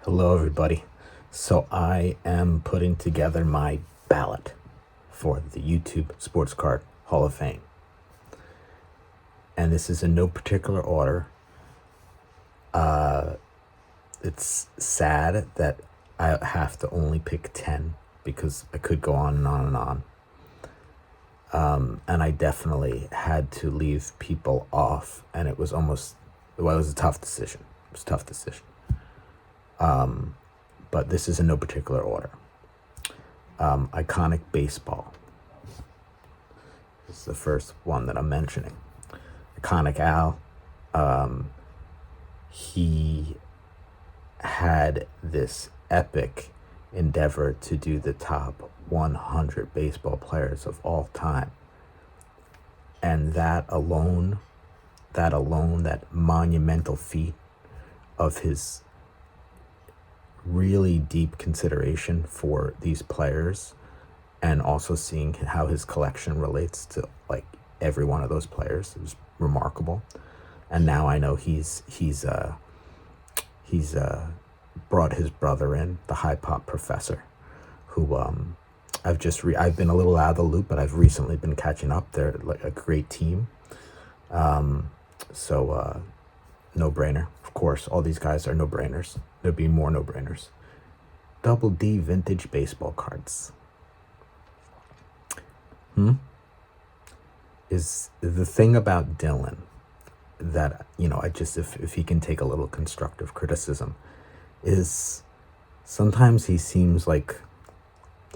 Hello, everybody. So I am putting together my ballot for the YouTube Sports Card Hall of Fame. And this is in no particular order. It's sad that I have to only pick 10 because I could go on and on and on. And I definitely had to leave people off, and it was a tough decision. It was a tough decision. But this is in no particular order. Iconic baseball is the first one that I'm mentioning. Iconic Al. He had this epic endeavor to do the top 100 baseball players of all time. And that monumental feat of his really deep consideration for these players, and also seeing how his collection relates to like every one of those players is remarkable. And now I know he's brought his brother in, the high pop professor, who I've been a little out of the loop, but I've recently been catching up. They're like a great team. So no brainer. Of course, all these guys are no brainers. There'd be more no brainers. Double D vintage baseball cards. Is the thing about Dylan that, if he can take a little constructive criticism, is sometimes he seems like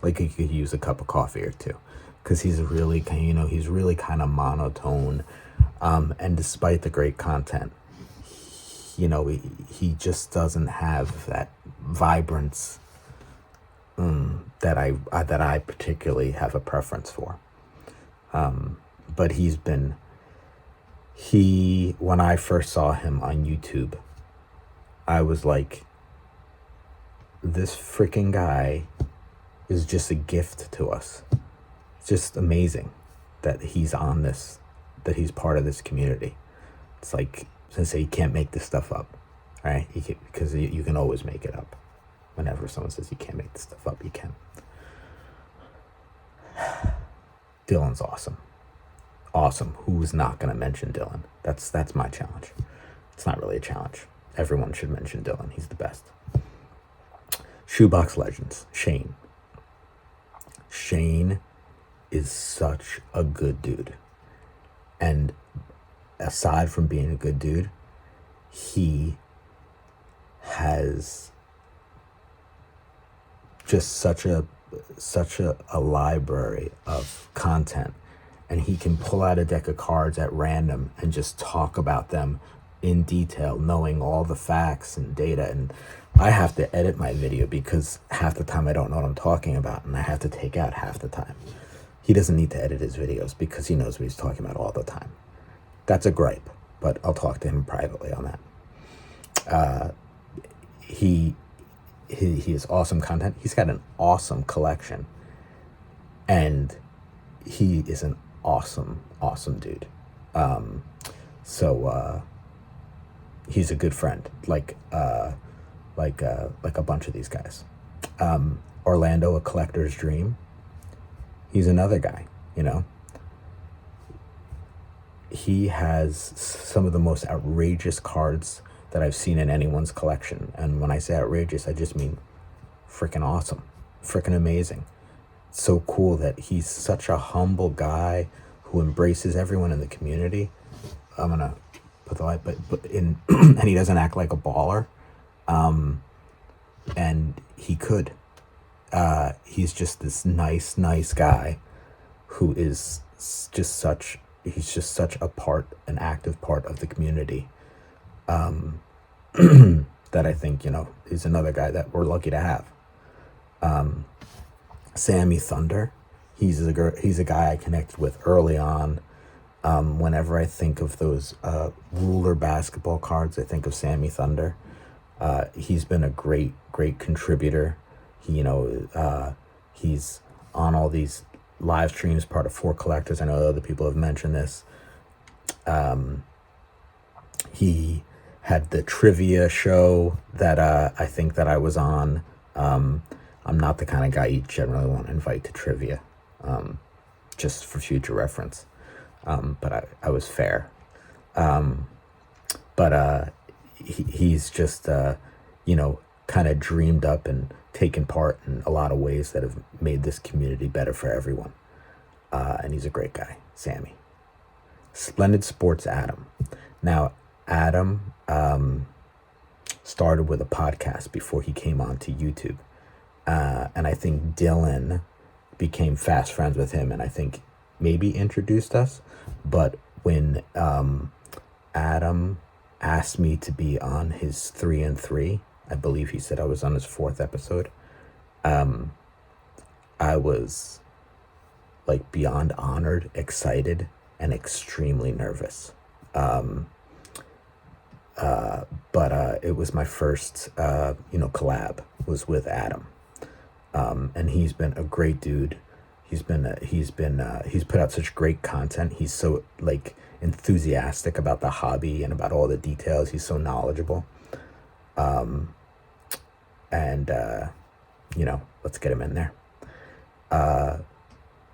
he could use a cup of coffee or two, because he's really kind of monotone, and despite the great content, he just doesn't have that vibrance that I particularly have a preference for. But when I first saw him on YouTube, I was like, this freaking guy is just a gift to us. It's just amazing that he's that he's part of this community. It's like, I say, you can't make this stuff up, right? Because you can always make it up. Whenever someone says you can't make this stuff up, you can. Dylan's awesome. Awesome. Who's not going to mention Dylan? That's my challenge. It's not really a challenge. Everyone should mention Dylan. He's the best. Shoebox Legends. Shane. Shane is such a good dude. And aside from being a good dude, he has just such a library of content, and he can pull out a deck of cards at random and just talk about them in detail, knowing all the facts and data. And I have to edit my video because half the time I don't know what I'm talking about, and I have to take out half the time. He doesn't need to edit his videos because he knows what he's talking about all the time. That's a gripe, but I'll talk to him privately on that. He has awesome content. He's got an awesome collection, and he is an awesome dude. So he's a good friend, like a bunch of these guys. Orlando, a collector's dream. He's another guy, He has some of the most outrageous cards that I've seen in anyone's collection. And when I say outrageous, I just mean freaking awesome, freaking amazing. It's so cool that he's such a humble guy who embraces everyone in the community. I'm gonna put the light, but in and he doesn't act like a baller. And he could. He's just this nice guy who is just such an active part of the community. That I think, is another guy that we're lucky to have. Sammy Thunder, he's a guy I connected with early on. Whenever I think of those ruler basketball cards, I think of Sammy Thunder. He's been a great contributor. He's on all these live streams, part of For Collectors. I know other people have mentioned this. He had the trivia show that I think that I was on. I'm not the kind of guy you generally want to invite to trivia, just for future reference. But I was fair. But he's just, kind of dreamed up and taken part in a lot of ways that have made this community better for everyone. And he's a great guy, Sammy. Splendid Sports Adam. Now, Adam started with a podcast before he came on to YouTube. And I think Dylan became fast friends with him, and I think maybe introduced us. But when Adam asked me to be on his 3 and 3, I believe he said I was on his 4th episode, I was like beyond honored, excited, and extremely nervous. But it was my first, collab was with Adam. And he's been a great dude. He's put out such great content. He's so like enthusiastic about the hobby and about all the details. He's so knowledgeable. Let's get him in there.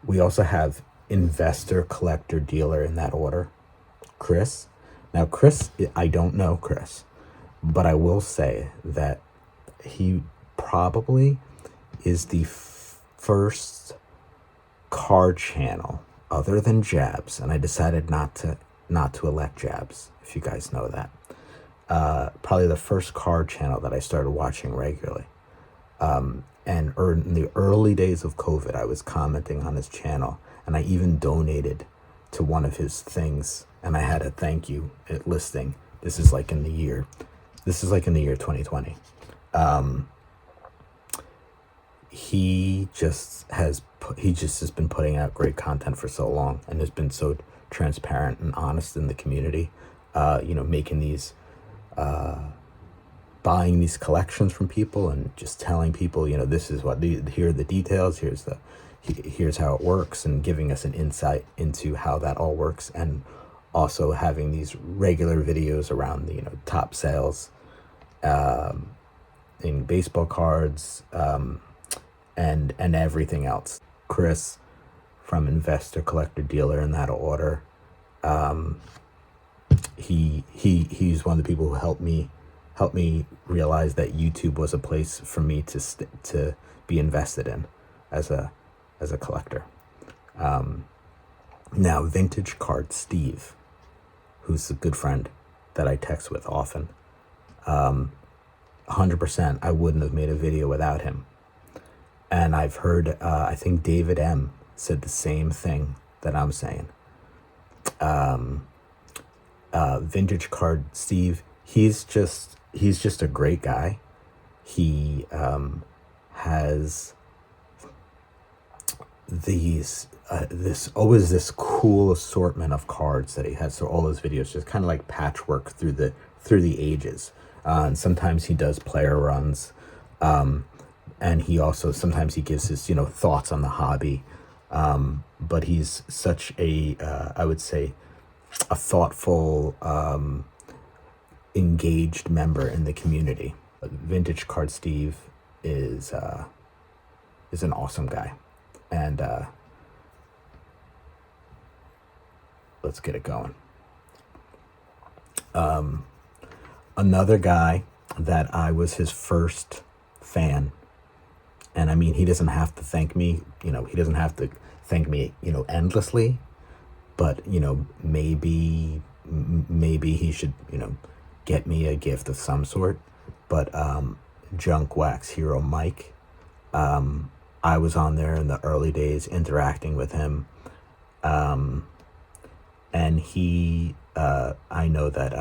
We also have investor, collector, dealer in that order, Chris. Now, Chris, I don't know Chris, but I will say that he probably is the first card channel other than Jabs, and I decided not to elect Jabs, if you guys know that. Probably the first card channel that I started watching regularly. And in the early days of COVID, I was commenting on his channel, and I even donated to one of his things, and I had a thank you listing. This is like in the year 2020. He just has been putting out great content for so long, and has been so transparent and honest in the community. Making these, buying these collections from people and just telling people, this is here are the details. Here's how it works, and giving us an insight into how that all works, and also having these regular videos around the top sales in baseball cards, and everything else. Chris, from investor, collector, dealer in that order, he's one of the people who helped me realize that YouTube was a place for me to be invested in as a collector. Now, Vintage Card Steve, who's a good friend that I text with often, 100%, I wouldn't have made a video without him. And I've heard, I think David M. said the same thing that I'm saying. Vintage Card Steve, he's just a great guy. He has this cool assortment of cards that he has. So all his videos just kind of like patchwork through the ages. And sometimes he does player runs. And he also, sometimes he gives his, thoughts on the hobby. But he's such I would say, a thoughtful, engaged member in the community. Vintage Card Steve is an awesome guy. And let's get it going. Another guy that I was his first fan, and I mean, he doesn't have to thank me, he doesn't have to thank me, endlessly, but, maybe he should, get me a gift of some sort. But Junk Wax Hero Mike, I was on there in the early days interacting with him. And he, I know that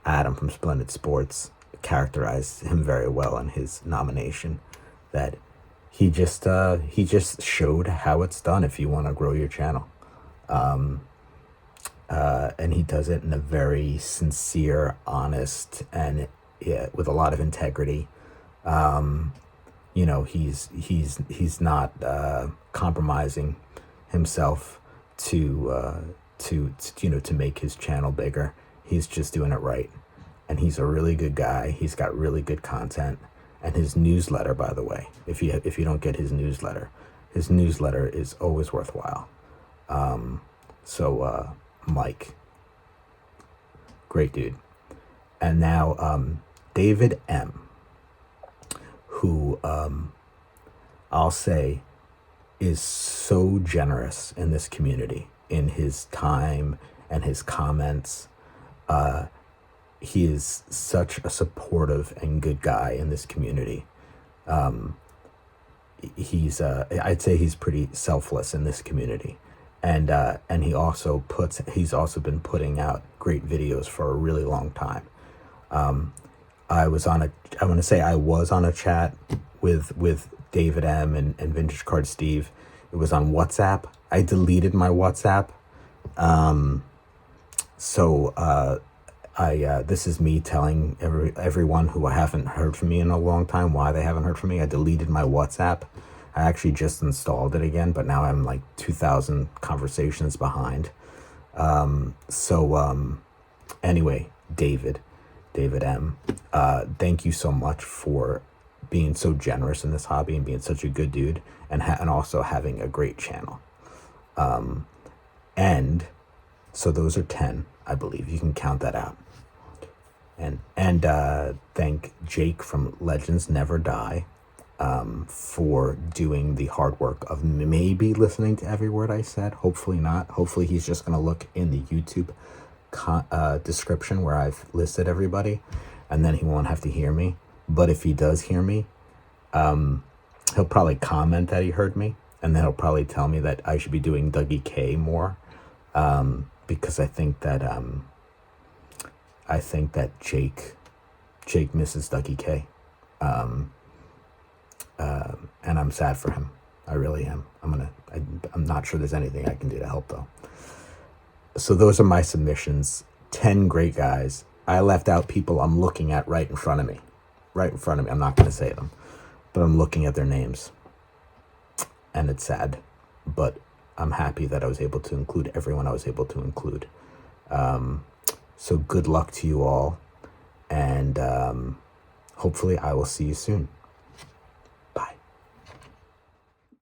Adam from Splendid Sports characterized him very well in his nomination, that he just showed how it's done if you want to grow your channel. And he does it in a very sincere, honest, and with a lot of integrity. He's not compromising himself to make his channel bigger. He's just doing it right. and he's a really good guy. He's got really good content, and his newsletter, by the way, if you don't get his newsletter is always worthwhile. So Mike, great dude. And now David M, who I'll say is so generous in this community, in his time and his comments. He is such a supportive and good guy in this community. I'd say he's pretty selfless in this community, and he's also been putting out great videos for a really long time. I was on a chat with David M and Vintage Card Steve. It was on WhatsApp. I deleted my WhatsApp. This is me telling everyone who haven't heard from me in a long time why they haven't heard from me. I deleted my WhatsApp. I actually just installed it again, but now I'm like 2,000 conversations behind. Anyway, David M, thank you so much for being so generous in this hobby and being such a good dude, and also having a great channel. And so those are 10, I believe. You can count that out. And thank Jake from Legends Never Die for doing the hard work of maybe listening to every word I said. Hopefully not. Hopefully he's just going to look in the YouTube description where I've listed everybody, and then he won't have to hear me. But if he does hear me, he'll probably comment that he heard me, and then he'll probably tell me that I should be doing Dougie K more, because I think that Jake misses Dougie K, and I'm sad for him. I really am. I'm not sure there's anything I can do to help though. So those are my submissions. 10 great guys. I left out people I'm looking at right in front of me. I'm not going to say them, but I'm looking at their names, and it's sad, but I'm happy that I was able to include everyone I was able to include. So good luck to you all, and hopefully I will see you soon.